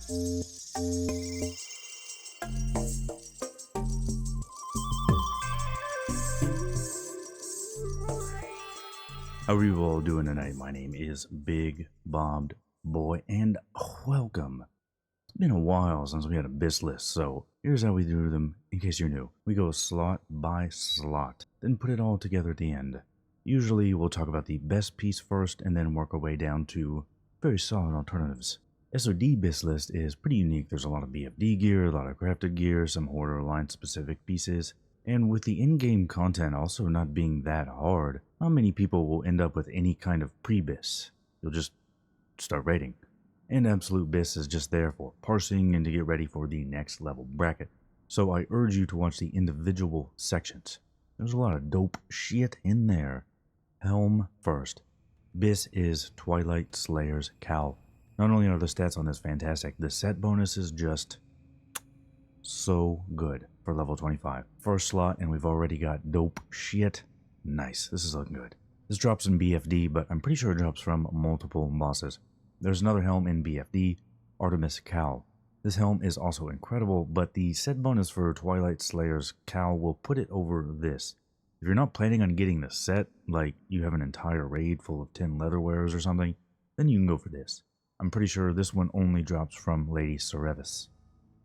How are you all doing tonight? My name is Bigbobbedboi, and welcome. It's been a while since we had a BIS list, so here's how we do them in case you're new. We go slot by slot, then put it all together at the end. Usually we'll talk about the best piece first and then work our way down to very solid alternatives. SoD BIS list is pretty unique. There's a lot of BFD gear, a lot of crafted gear, some Hoarder Alliance specific pieces. And with the in-game content also not being that hard, not many people will end up with any kind of pre-BIS. You'll just start raiding. And Absolute BIS is just there for parsing and to get ready for the next level bracket. So I urge you to watch the individual sections. There's a lot of dope shit in there. Helm first. BIS is Twilight Slayer's Cowl. Not only are the stats on this fantastic, the set bonus is just so good for level 25. First slot, and we've already got dope shit. Nice, this is looking good. This drops in BFD, but I'm pretty sure it drops from multiple bosses. There's another helm in BFD, Artemis Cowl. This helm is also incredible, but the set bonus for Twilight Slayer's Cowl will put it over this. If you're not planning on getting the set, like you have an entire raid full of 10 leatherwares or something, then you can go for this. I'm pretty sure this one only drops from Lady Cerevis.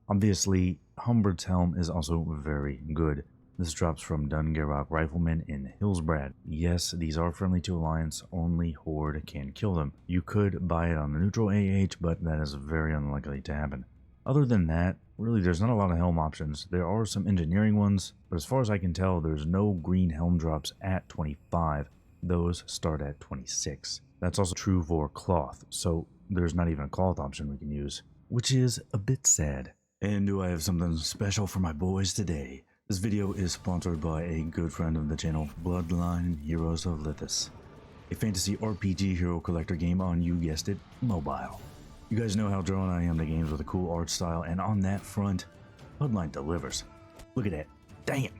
Obviously, Humbred's Helm is also very good. This drops from Dungarroch Rifleman in Hillsbrad. Yes, these are friendly to Alliance, only Horde can kill them. You could buy it on the neutral AH, but that is very unlikely to happen. Other than that, really there's not a lot of helm options. There are some engineering ones, but as far as I can tell, there's no green helm drops at 25. Those start at 26. That's also true for cloth, so there's not even a cloth option we can use, which is a bit sad. And do I have something special for my boys today? This video is sponsored by a good friend of the channel, Bloodlines Heroes of Lithis, a fantasy RPG hero collector game on, you guessed it, mobile. You guys know how drawn I am to games with a cool art style, and on that front, Bloodlines delivers. Look at that. Damn!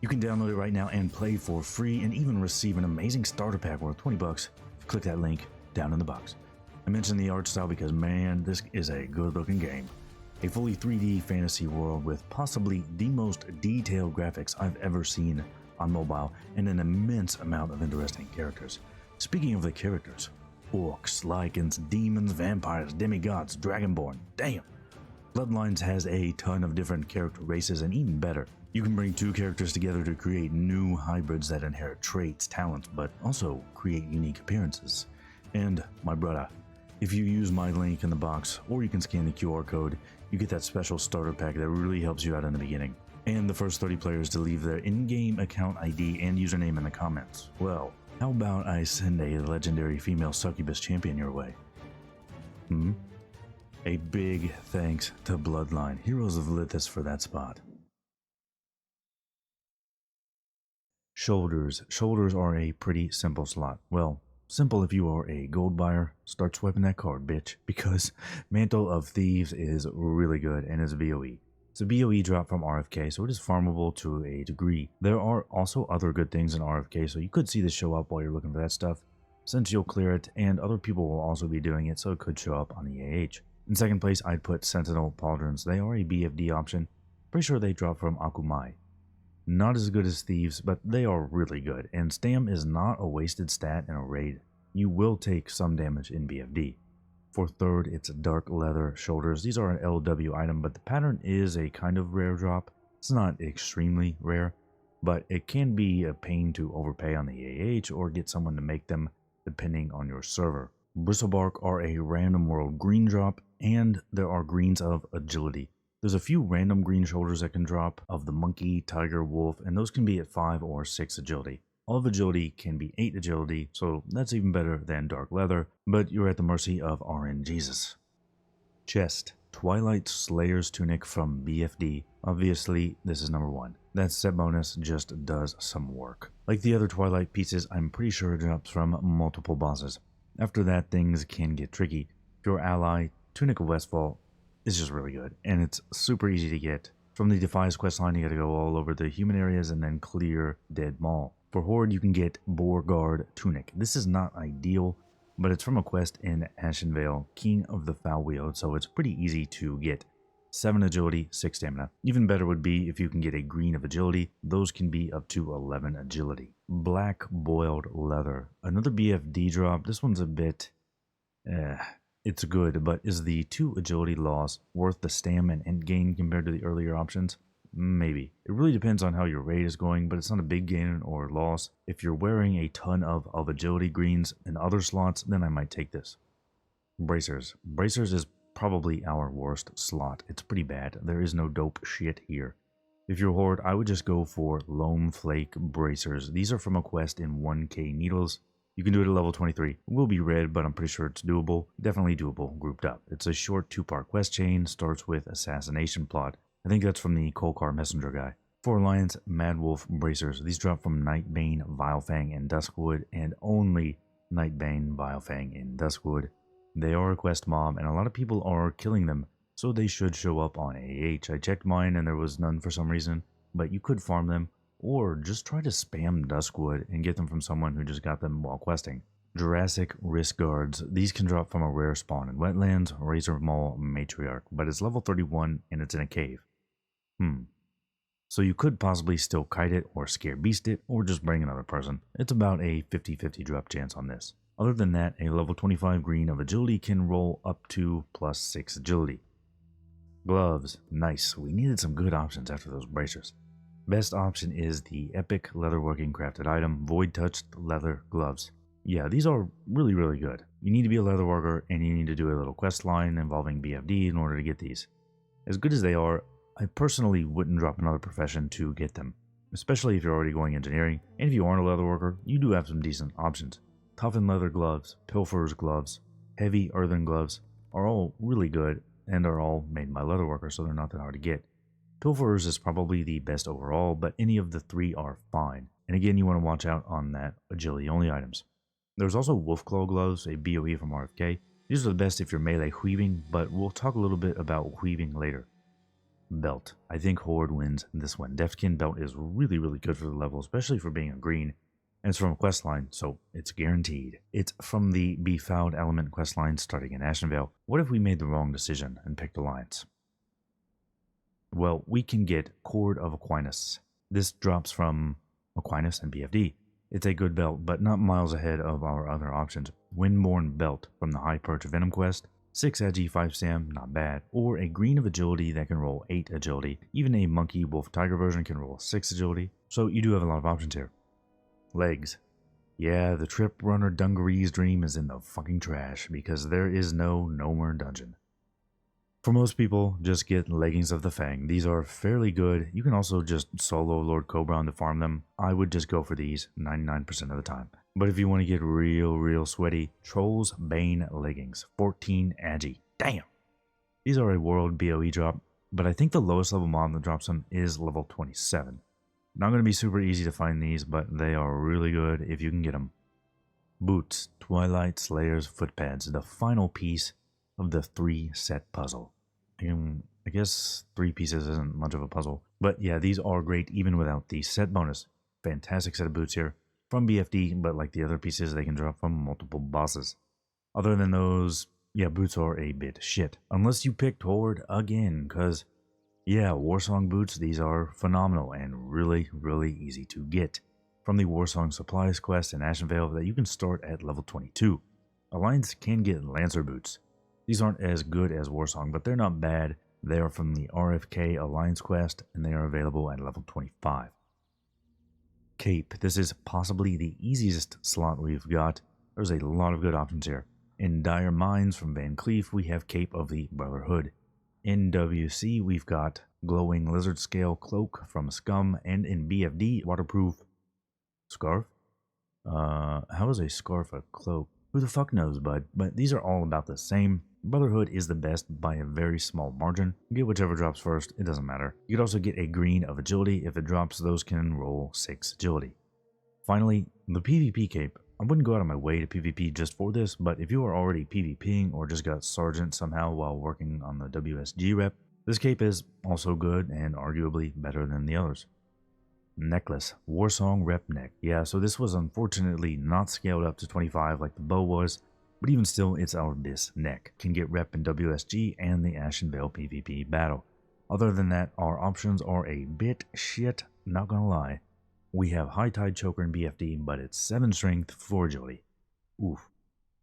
You can download it right now and play for free and even receive an amazing starter pack worth 20 bucks. Click that link down in the box. I mentioned the art style because, man, this is a good looking game. A fully 3D fantasy world with possibly the most detailed graphics I've ever seen on mobile and an immense amount of interesting characters. Speaking of the characters, orcs, lycans, demons, vampires, demigods, dragonborn, damn! Bloodlines has a ton of different character races, and even better, you can bring two characters together to create new hybrids that inherit traits, talents, but also create unique appearances. And my brother, if you use my link in the box, or you can scan the QR code, you get that special starter pack that really helps you out in the beginning. And the first 30 players to leave their in-game account ID and username in the comments. Well, how about I send a legendary female succubus champion your way? A big thanks to Bloodline Heroes of Lithis for that spot. Shoulders. Shoulders are a pretty simple slot. Well, simple if you are a gold buyer. Start swiping that card, bitch, because Mantle of Thieves is really good and is VOE. It's a VOE drop from RFK, so it is farmable to a degree. There are also other good things in RFK, so you could see this show up while you're looking for that stuff, since you'll clear it, and other people will also be doing it, so it could show up on the AH. In second place, I'd put Sentinel Pauldrons. They are a BFD option. Pretty sure they drop from Akumai. Not as good as Thieves, but they are really good, and Stam is not a wasted stat in a raid. You will take some damage in BFD. For third, it's Dark Leather Shoulders. These are an LW item, but the pattern is a kind of rare drop. It's not extremely rare, but it can be a pain to overpay on the AH or get someone to make them depending on your server. Bristlebark are a random world green drop, and there are greens of agility. There's a few random green shoulders that can drop of the monkey, tiger, wolf, and those can be at 5 or 6 agility. All of agility can be 8 agility, so that's even better than Dark Leather, but you're at the mercy of RN Jesus. Chest. Twilight Slayer's Tunic from BFD. Obviously, this is number 1. That set bonus just does some work. Like the other Twilight pieces, I'm pretty sure it drops from multiple bosses. After that, things can get tricky. If your ally, Tunic of Westfall, is just really good, and it's super easy to get. From the Defias questline, you gotta go all over the human areas and then clear Dead Mall. For Horde, you can get Boar Guard Tunic. This is not ideal, but it's from a quest in Ashenvale, King of the Foul Wheel, so it's pretty easy to get. 7 agility, 6 stamina. Even better would be if you can get a green of agility. Those can be up to 11 agility. Black boiled leather. Another BFD drop. This one's a bit... it's good, but is the 2 agility loss worth the stam and end gain compared to the earlier options? Maybe. It really depends on how your raid is going, but it's not a big gain or loss. If you're wearing a ton of agility greens in other slots, then I might take this. Bracers. Bracers is probably our worst slot. It's pretty bad. There is no dope shit here. If you're Horde, I would just go for Loam Flake Bracers. These are from a quest in 1k needles. You can do it at level 23. It will be red, but I'm pretty sure it's doable. Definitely doable, grouped up. It's a short 2-part quest chain, starts with Assassination Plot. I think that's from the Kolkar Messenger guy. For Alliance, Mad Wolf Bracers. These drop from Nightbane, Vilefang, and Duskwood, and only Nightbane, Vilefang, and Duskwood. They are a quest mob, and a lot of people are killing them, so they should show up on AH. I checked mine, and there was none for some reason, but you could farm them, or just try to spam Duskwood and get them from someone who just got them while questing. Jurassic Risk Guards. These can drop from a rare spawn in Wetlands, Razor Maul, Matriarch, but it's level 31, and it's in a cave. So you could possibly still kite it, or scare beast it, or just bring another person. It's about a 50-50 drop chance on this. Other than that, a level 25 green of agility can roll up to +6 agility. Gloves. Nice. We needed some good options after those bracers. Best option is the epic leatherworking crafted item, Void Touched Leather Gloves. Yeah, these are really, really good. You need to be a leatherworker, and you need to do a little quest line involving BFD in order to get these. As good as they are, I personally wouldn't drop another profession to get them, especially if you're already going engineering, and if you aren't a leatherworker, you do have some decent options. Toughened leather gloves, pilfer's gloves, heavy earthen gloves are all really good and are all made by leatherworkers, so they're not that hard to get. Pilferers is probably the best overall, but any of the 3 are fine. And again, you want to watch out on that agility only items. There's also Wolfclaw gloves, a BOE from RFK. These are the best if you're melee weaving, but we'll talk a little bit about weaving later. Belt. I think Horde wins this one. Deathkin belt is really, really good for the level, especially for being a green. And it's from a questline, so it's guaranteed. It's from the Befouled Element questline starting in Ashenvale. What if we made the wrong decision and picked Alliance? Well, we can get Cord of Aquinas. This drops from Aquinas and BFD. It's a good belt, but not miles ahead of our other options. Windborn Belt from the High Perch Venom quest. 6 agi, 5 stam, not bad. Or a green of agility that can roll 8 agility. Even a monkey wolf tiger version can roll 6 agility. So you do have a lot of options here. Legs. Yeah, the Trip Runner Dungaree's dream is in the fucking trash because there is no more dungeon. For most people, just get Leggings of the Fang. These are fairly good. You can also just solo Lord Cobra to farm them. I would just go for these 99% of the time. But if you want to get real sweaty, Troll's Bane Leggings, 14 agi. Damn! These are a world BOE drop, but I think the lowest level mob that drops them is level 27. Not going to be super easy to find these, but they are really good if you can get them. Boots, Twilight Slayer's Footpads, the final piece of the 3-set puzzle. I guess 3 pieces isn't much of a puzzle, but yeah, these are great even without the set bonus. Fantastic set of boots here from BFD, but like the other pieces, they can drop from multiple bosses. Other than those, yeah, boots are a bit shit. Unless you picked Horde again, because yeah, Warsong boots, these are phenomenal and really easy to get. From the Warsong Supplies quest in Ashenvale that you can start at level 22. Alliance can get Lancer boots. These aren't as good as Warsong, but they're not bad. They are from the RFK Alliance quest, and they are available at level 25. Cape. This is possibly the easiest slot we've got. There's a lot of good options here. In Dire Mines from Van Cleef, we have Cape of the Brotherhood. In WC, we've got Glowing Lizard Scale Cloak from Scum, and in BFD, Waterproof Scarf? How is a scarf a cloak? Who the fuck knows, bud? But these are all about the same. Brotherhood is the best by a very small margin. Get whichever drops first, it doesn't matter. You could also get a green of agility. If it drops, those can roll 6 agility. Finally, the PvP cape. I wouldn't go out of my way to PvP just for this, but if you are already PvPing or just got Sergeant somehow while working on the WSG rep, this cape is also good and arguably better than the others. Necklace. Warsong Rep Neck. Yeah, so this was unfortunately not scaled up to 25 like the bow was. But even still, it's our BIS neck. Can get rep in WSG and the Ashen Veil PvP battle. Other than that, our options are a bit shit, not gonna lie. We have High Tide Choker in BFD, but it's 7 strength, 4 agility. Oof.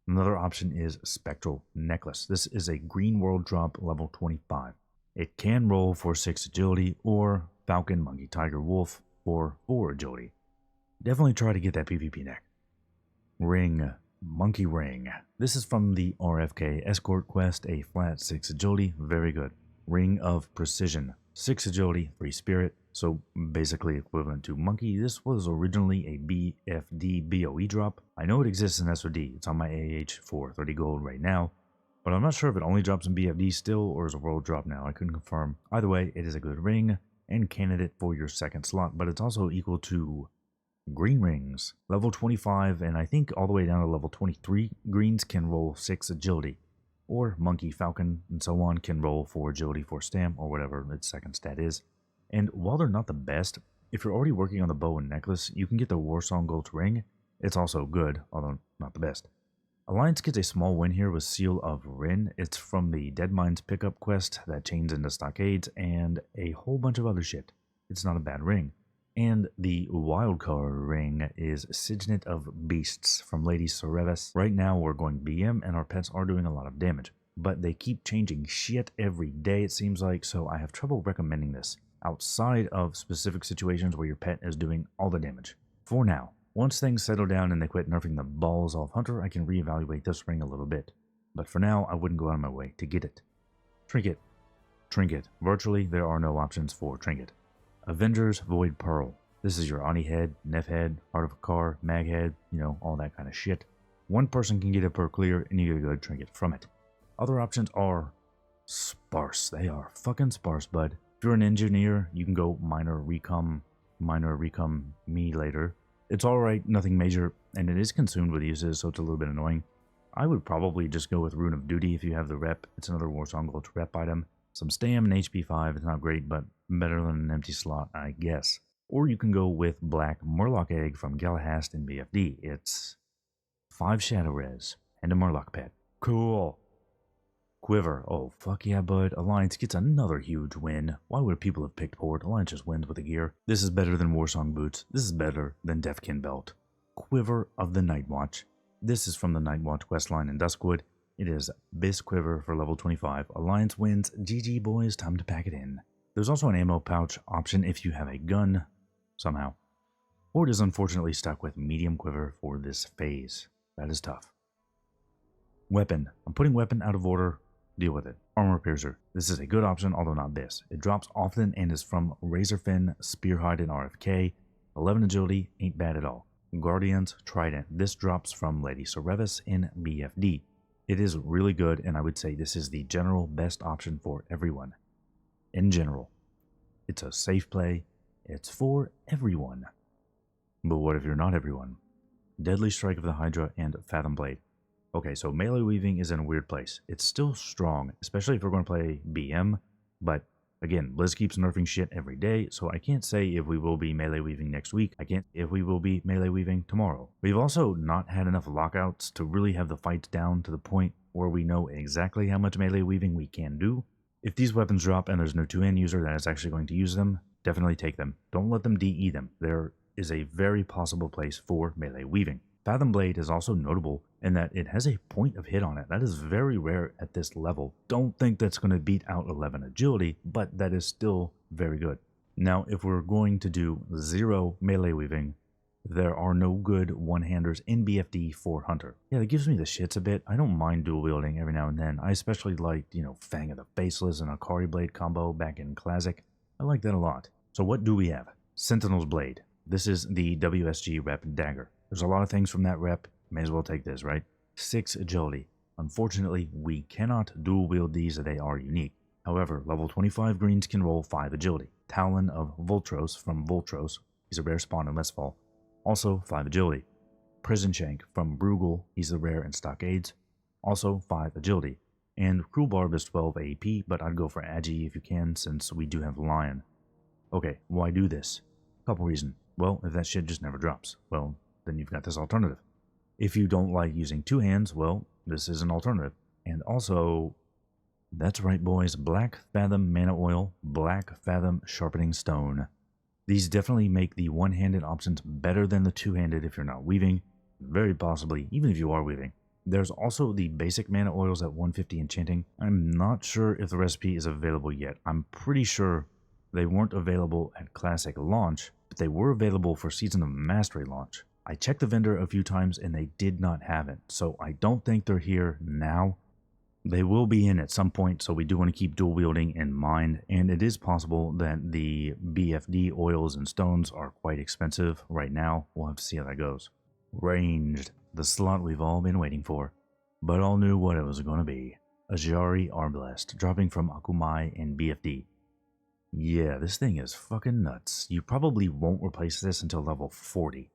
Another option is Spectral Necklace. This is a green world drop level 25. It can roll for 6 agility, or Falcon, Monkey, Tiger, Wolf for 4 agility. Definitely try to get that PvP neck. Ring. Monkey Ring. This is from the RFK Escort quest, a flat 6 agility, very good. Ring of Precision, 6 agility, 3 spirit, so basically equivalent to Monkey. This was originally a BFD BOE drop. I know it exists in SoD, it's on my AH for 30 gold right now, but I'm not sure if it only drops in BFD still or is a world drop now, I couldn't confirm. Either way, it is a good ring and candidate for your second slot, but it's also equal to green rings, level 25, and I think all the way down to level 23, greens can roll 6 agility, or Monkey, Falcon, and so on can roll 4 agility, 4 stam, or whatever its second stat is. And while they're not the best, if you're already working on the bow and necklace, you can get the Warsong Gold ring. It's also good, although not the best. Alliance gets a small win here with Seal of Rin. It's from the Dead Mines pickup quest that chains into stockades and a whole bunch of other shit. It's not a bad ring. And the wildcard ring is Signet of Beasts from Lady Cerevis. Right now we're going BM and our pets are doing a lot of damage, but they keep changing shit every day it seems like, so I have trouble recommending this outside of specific situations where your pet is doing all the damage. For now, once things settle down and they quit nerfing the balls off Hunter, I can reevaluate this ring a little bit, but for now I wouldn't go out of my way to get it. Trinket. Trinket. Virtually there are no options for Trinket. Avengers Void Pearl. This is your Ani head, Neff head, Heart of a Car, Mag head, you know, all that kind of shit. One person can get it per clear and you get a good trinket from it. Other options are sparse. They are fucking sparse, bud. If you're an engineer, you can go minor recom me later. It's alright, nothing major, and it is consumed with uses, so it's a little bit annoying. I would probably just go with Rune of Duty if you have the rep. It's another Warsong Gold rep item. Some stam and HP 5, it's not great, but better than an empty slot, I guess. Or you can go with Black Murloc Egg from Galahast in BFD. It's 5 Shadow Res and a Murloc pet. Cool. Quiver. Oh, fuck yeah, bud. Alliance gets another huge win. Why would people have picked Port? Alliance just wins with the gear. This is better than Warsong Boots. This is better than Deathkin Belt. Quiver of the Nightwatch. This is from the Nightwatch questline in Duskwood. It is BIS Quiver for level 25. Alliance wins. GG boys, time to pack it in. There's also an ammo pouch option if you have a gun, somehow. Or it is unfortunately stuck with medium quiver for this phase. That is tough. Weapon. I'm putting weapon out of order. Deal with it. Armor Piercer. This is a good option, although not BIS. It drops often and is from Razorfin, Spearhide, and RFK. 11 agility, ain't bad at all. Guardians Trident. This drops from Lady Cerevis in BFD. It is really good, and I would say this is the general best option for everyone. In general. It's a safe play. It's for everyone. But what if you're not everyone? Deadly Strike of the Hydra and Fathom Blade. Okay, so melee weaving is in a weird place. It's still strong, especially if we're going to play BM, but again, Blizz keeps nerfing shit every day, so I can't say if we will be melee weaving next week. I can't if we will be melee weaving tomorrow. We've also not had enough lockouts to really have the fights down to the point where we know exactly how much melee weaving we can do. If these weapons drop and there's no 2-hand user that is actually going to use them, definitely take them. Don't let them DE them. There is a very possible place for melee weaving. Fathom Blade is also notable in that it has a point of hit on it. That is very rare at this level. Don't think that's going to beat out 11 agility, but that is still very good. Now, if we're going to do 0 melee weaving, there are no good one-handers in BFD for Hunter. Yeah, that gives me the shits a bit. I don't mind dual wielding every now and then. I especially liked, Fang of the Faceless and Akari Blade combo back in Classic. I like that a lot. So what do we have? Sentinel's Blade. This is the WSG rep dagger. There's a lot of things from that rep. May as well take this, right? 6 agility. Unfortunately, we cannot dual wield these. They are unique. However, level 25 greens can roll 5 agility. Talon of Voltros from Voltros. He's a rare spawn in Westfall. Also 5 agility. Prison Shank from Bruegel. He's a rare in Stockades. Also 5 agility. And Cruel Barb is 12 AP, but I'd go for Agi if you can, since we do have Lion. Okay, why do this? Couple reasons. Well, if that shit just never drops, well, then you've got this alternative. If you don't like using 2 hands, well, this is an alternative. And also, that's right boys, Black Fathom Mana Oil, Black Fathom Sharpening Stone. These definitely make the one-handed options better than the two-handed if you're not weaving, very possibly even if you are weaving. There's also the basic mana oils at 150 enchanting. I'm not sure if the recipe is available yet. I'm pretty sure they weren't available at Classic launch, but they were available for Season of Mastery launch. I checked the vendor a few times and they did not have it, so I don't think they're here now. They will be in at some point, so we do want to keep dual wielding in mind, and it is possible that the BFD oils and stones are quite expensive right now. We'll have to see how that goes. Ranged, the slot we've all been waiting for, but all knew what it was going to be. Ajari Arblast, dropping from Akumai and BFD. Yeah, this thing is fucking nuts. You probably won't replace this until level 40.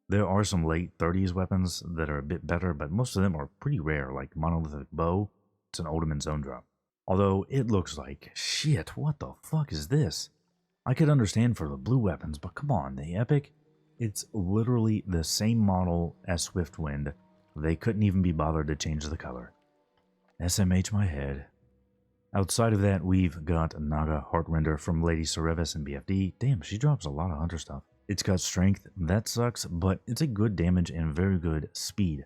There are some late 30s weapons that are a bit better, but most of them are pretty rare, like Monolithic Bow. It's an Ultimate Zone drop. Although it looks like, shit, what the fuck is this? I could understand for the blue weapons, but come on, the Epic? It's literally the same model as Swiftwind. They couldn't even be bothered to change the color. SMH my head. Outside of that, we've got Naga Heartrender from Lady Cerevis and BFD. Damn, she drops a lot of hunter stuff. It's got strength, that sucks, but it's a good damage and very good speed.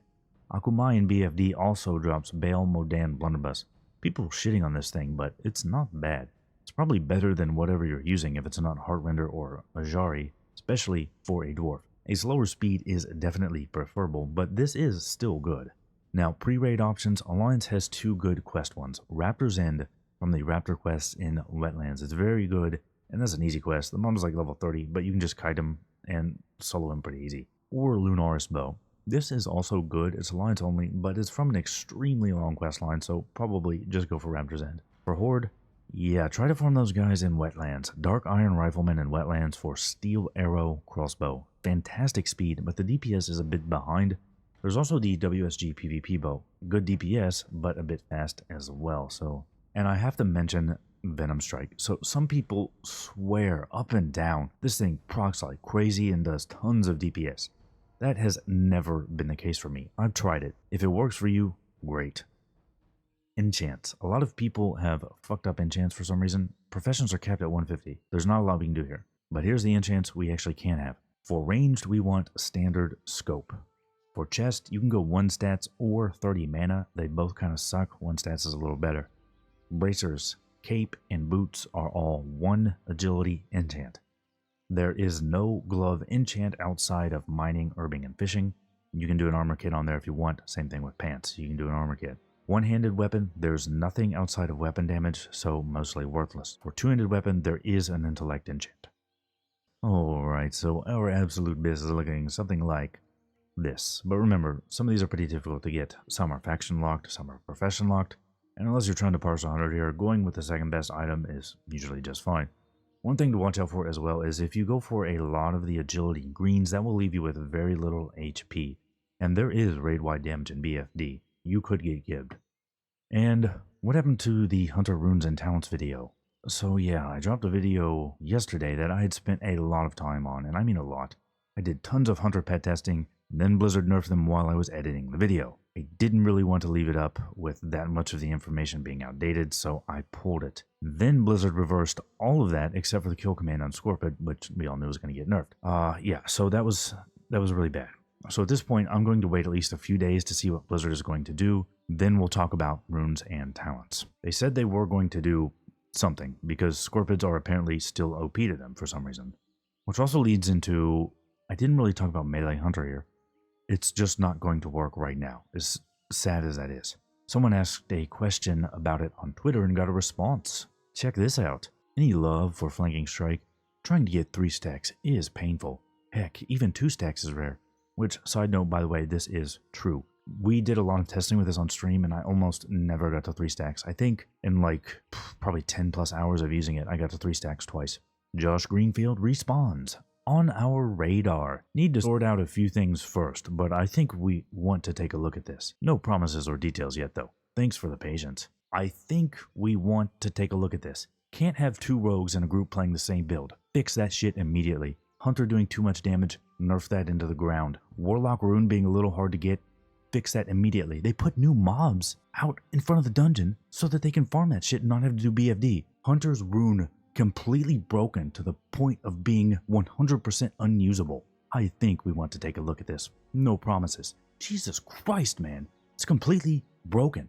Akumai and BFD also drops Baal Modan Blunderbuss. People shitting on this thing, but it's not bad. It's probably better than whatever you're using if it's not Heartrender or Ajari, especially for a dwarf. A slower speed is definitely preferable, but this is still good. Now, pre-raid options, Alliance has two good quest ones. Raptor's End from the Raptor quests in Wetlands. It's very good, and that's an easy quest. The mod is like level 30, but you can just kite him and solo him pretty easy. Or Lunaris Bow. This is also good. It's Alliance only, but it's from an extremely long quest line, so probably just go for Raptor's End. For Horde, yeah, try to farm those guys in Wetlands. Dark Iron Rifleman in Wetlands for Steel Arrow Crossbow. Fantastic speed, but the DPS is a bit behind. There's also the WSG PvP bow. Good DPS, but a bit fast as well, so... And I have to mention Venom Strike. So some people swear up and down this thing procs like crazy and does tons of DPS. That has never been the case for me. I've tried it. If it works for you, great. Enchants. A lot of people have fucked up enchants for some reason. Professions are capped at 150. There's not a lot we can do here. But here's the enchants we actually can have. For ranged, we want Standard Scope. For chest, you can go 1 stats or 30 mana. They both kind of suck. 1 stats is a little better. Bracers, cape, and boots are all 1 agility enchant. There is no glove enchant outside of mining, herbing, and fishing. You can do an armor kit on there if you want. Same thing with pants. You can do an armor kit. One-handed weapon, there's nothing outside of weapon damage, so mostly worthless. For two-handed weapon, there is an intellect enchant. Alright, so our absolute biz is looking something like this. But remember, some of these are pretty difficult to get. Some are faction locked, some are profession locked. And unless you're trying to parse 100 here, going with the second best item is usually just fine. One thing to watch out for as well is if you go for a lot of the agility greens, that will leave you with very little HP. And there is raid-wide damage in BFD. You could get gibbed. And what happened to the Hunter Runes and Talents video? So yeah, I dropped a video yesterday that I had spent a lot of time on, and I mean a lot. I did tons of Hunter pet testing, then Blizzard nerfed them while I was editing the video. I didn't really want to leave it up with that much of the information being outdated, so I pulled it. Then Blizzard reversed all of that except for the kill command on Scorpid, which we all knew was going to get nerfed. Yeah, so that was really bad. So at this point, I'm going to wait at least a few days to see what Blizzard is going to do. Then we'll talk about runes and talents. They said they were going to do something because Scorpids are apparently still OP to them for some reason. Which also leads into, I didn't really talk about Melee Hunter here. It's just not going to work right now, as sad as that is. Someone asked a question about it on Twitter and got a response. Check this out. Any love for Flanking Strike? Trying to get 3 stacks is painful. Heck, even 2 stacks is rare. Which, side note, by the way, this is true. We did a lot of testing with this on stream, and I almost never got to 3 stacks. I think in like probably 10 plus hours of using it, I got to 3 stacks twice. Josh Greenfield respawns. On our radar. Need to sort out a few things first, but I think we want to take a look at this. No promises or details yet, though. Thanks for the patience. I think we want to take a look at this. Can't have 2 rogues in a group playing the same build. Fix that shit immediately. Hunter doing too much damage, nerf that into the ground. Warlock Rune being a little hard to get, fix that immediately. They put new mobs out in front of the dungeon so that they can farm that shit and not have to do BFD. Hunter's Rune completely broken to the point of being 100% unusable. I think we want to take a look at this. No promises. Jesus Christ, man. It's completely broken.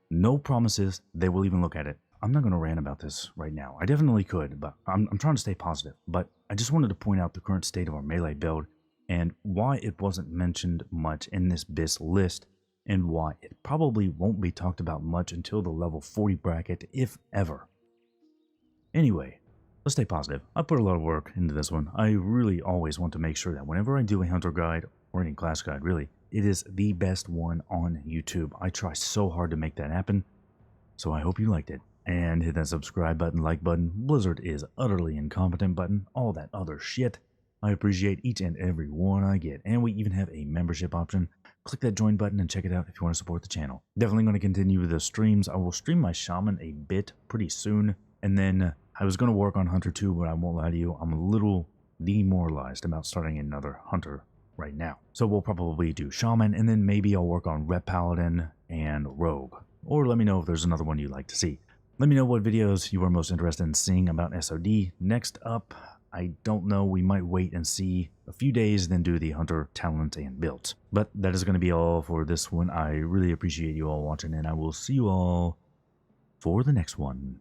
No promises they will even look at it. I'm not going to rant about this right now. I definitely could, but I'm trying to stay positive. But I just wanted to point out the current state of our melee build and why it wasn't mentioned much in this BIS list and why it probably won't be talked about much until the level 40 bracket, if ever. Anyway, let's stay positive. I put a lot of work into this one. I really always want to make sure that whenever I do a hunter guide, or any class guide really, it is the best one on YouTube. I try so hard to make that happen, so I hope you liked it. And hit that subscribe button, like button, Blizzard is utterly incompetent button, all that other shit. I appreciate each and every one I get, and we even have a membership option. Click that join button and check it out if you want to support the channel. Definitely going to continue the streams. I will stream my Shaman a bit pretty soon, and then I was going to work on Hunter 2, but I won't lie to you, I'm a little demoralized about starting another Hunter right now. So we'll probably do Shaman, and then maybe I'll work on Rep Paladin and Rogue. Or let me know if there's another one you'd like to see. Let me know what videos you are most interested in seeing about SoD. Next up, I don't know, we might wait and see a few days, then do the Hunter talent and builds. But that is going to be all for this one. I really appreciate you all watching, and I will see you all for the next one.